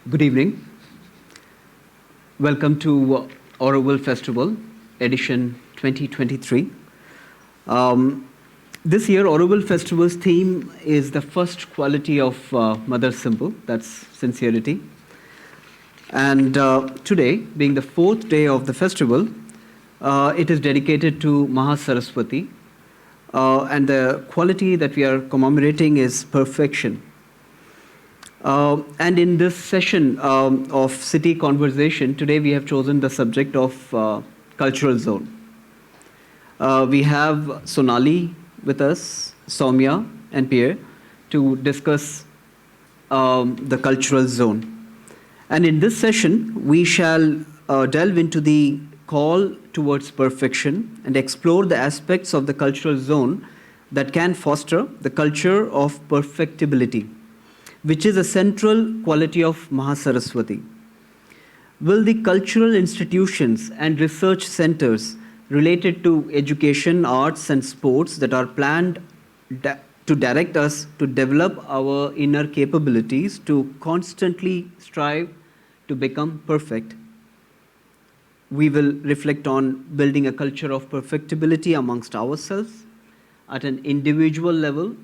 Good evening. Welcome to Auroville Festival, edition 2023. This year, Auroville Festival's theme is the first quality of Mother Simple, that's sincerity. And today, being the fourth day of the festival, it is dedicated to Mahasaraswati. And the quality that we are commemorating is perfection. And in this session of City Conversation, today we have chosen the subject of cultural zone. We have Sonali with us, Soumya and Pierre to discuss the cultural zone. And in this session, we shall delve into the call towards perfection and explore the aspects of the cultural zone that can foster the culture of perfectibility, which is a central quality of Mahasaraswati. Will the cultural institutions and research centers related to education, arts, and sports that are planned to direct us to develop our inner capabilities to constantly strive to become perfect? We will reflect on building a culture of perfectibility amongst ourselves at an individual level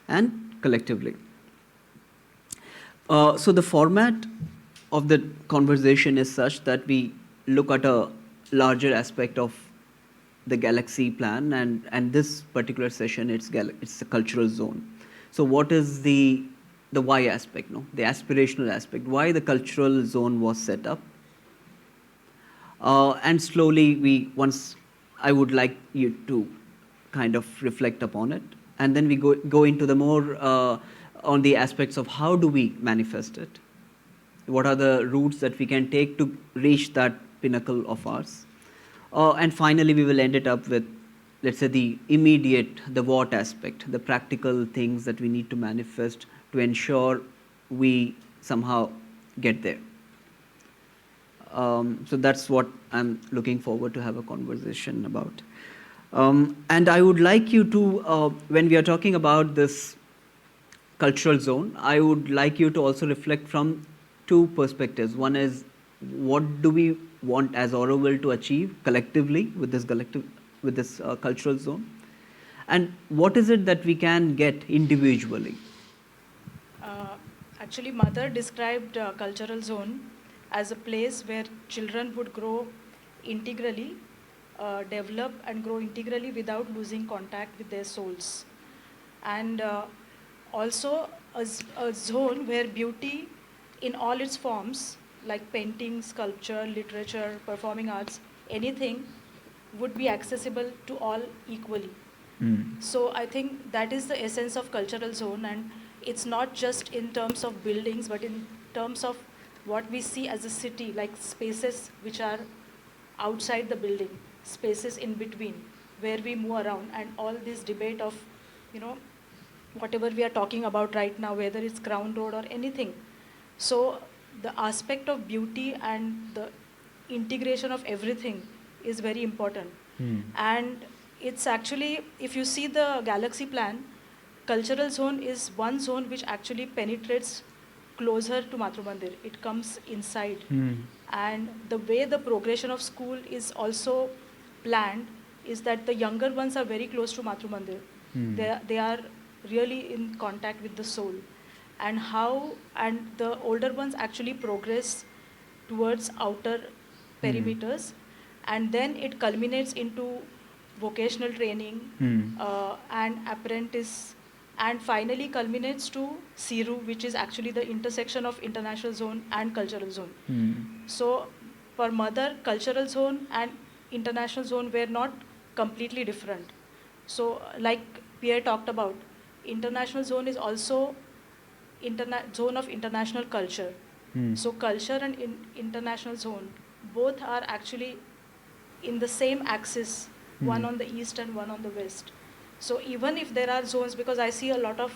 and collectively. So the format of the conversation is such that we look at a larger aspect of the galaxy plan, and this particular session, it's the cultural zone. So what is the why aspect, no? The aspirational aspect, why the cultural zone was set up. And slowly I would like you to kind of reflect upon it, and then we go into the more on the aspects of how do we manifest it, what are the routes that we can take to reach that pinnacle of ours, and finally we will end it up with, let's say, the what aspect, the practical things that we need to manifest to ensure we somehow get there. So that's what I'm looking forward to have a conversation about. And I would like you to, when we are talking about this cultural zone, I would like you to also reflect from two perspectives. One is, what do we want as Auroville to achieve collectively with this cultural zone, and what is it that we can get individually? Actually, Mother described cultural zone as a place where children would grow integrally, develop and grow integrally without losing contact with their souls. And also a zone where beauty in all its forms, like painting, sculpture, literature, performing arts, anything, would be accessible to all equally. So I think that is the essence of cultural zone, and it's not just in terms of buildings, but in terms of what we see as a city, like spaces which are outside the building, spaces in between, where we move around, and all this debate of, whatever we are talking about right now, whether it's Crown Road or anything. So the aspect of beauty and the integration of everything is very important. And it's actually, if you see the galaxy plan, cultural zone is one zone which actually penetrates closer to Matru Mandir. It comes inside. And the way the progression of school is also planned is that the younger ones are very close to Matru Mandir. They are really in contact with the soul. And the older ones actually progress towards outer perimeters, and then it culminates into vocational training and apprentice, and finally culminates to Siru, which is actually the intersection of international zone and cultural zone. So for Mother, cultural zone and international zone were not completely different. So like Pierre talked about, international zone is also zone of international culture. So culture and international zone both are actually in the same axis, one on the east and one on the west. So even if there are zones, because I see a lot of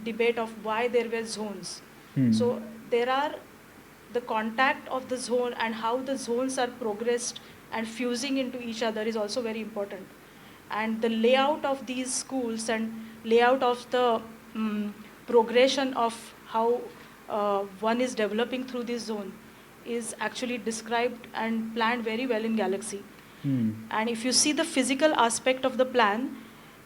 debate of why there were zones. So there are the contact of the zone and how the zones are progressed and fusing into each other is also very important. And the layout of these schools and layout of the progression of how one is developing through this zone is actually described and planned very well in Galaxy. And if you see the physical aspect of the plan,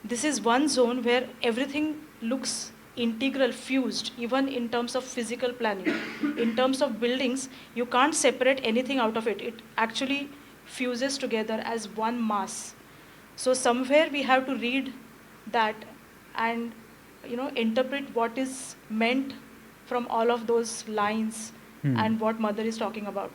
this is one zone where everything looks integral, fused, even in terms of physical planning. In terms of buildings, you can't separate anything out of it. It actually fuses together as one mass. So somewhere we have to read that and interpret what is meant from all of those lines and what mother is talking about.